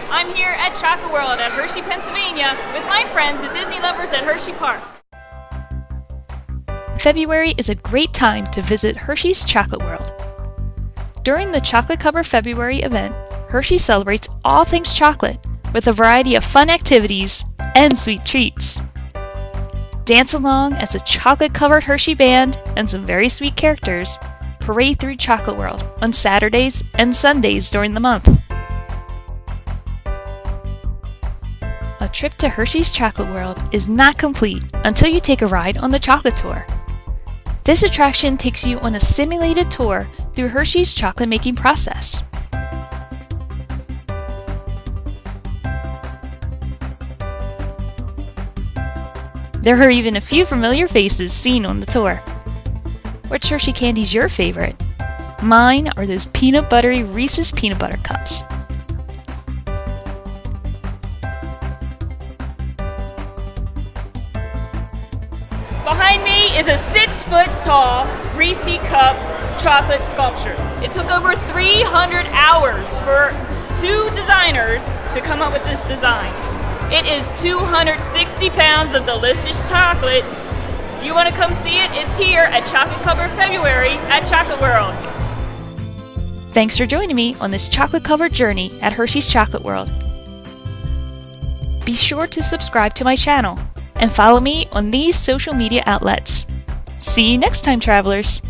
I'm here at Chocolate World at Hershey, Pennsylvania with my friends the Disney lovers at Hersheypark. February is a great time to visit Hershey's Chocolate World. During the Chocolate Cover February event, Hershey celebrates all things chocolate with a variety of fun activities and sweet treats. Dance along as a chocolate-covered Hershey band and some very sweet characters parade through Chocolate World on Saturdays and Sundays during the month. A trip to Hershey's Chocolate World is not complete until you take a ride on the chocolate tour. This attraction takes you on a simulated tour through Hershey's chocolate making process. There are even a few familiar faces seen on the tour. Which Hershey candy is your favorite? Mine are those peanut buttery Reese's peanut butter cups. Behind me is a 6-foot-tall Reese's cup chocolate sculpture. It took over 300 hours for 2 designers to come up with this design. It is 260 pounds of delicious chocolate. You want to come see it? It's here at Chocolate Cover February at Chocolate World. Thanks for joining me on this chocolate-covered journey at Hershey's Chocolate World. Be sure to subscribe to my channel and follow me on these social media outlets. See you next time, travelers!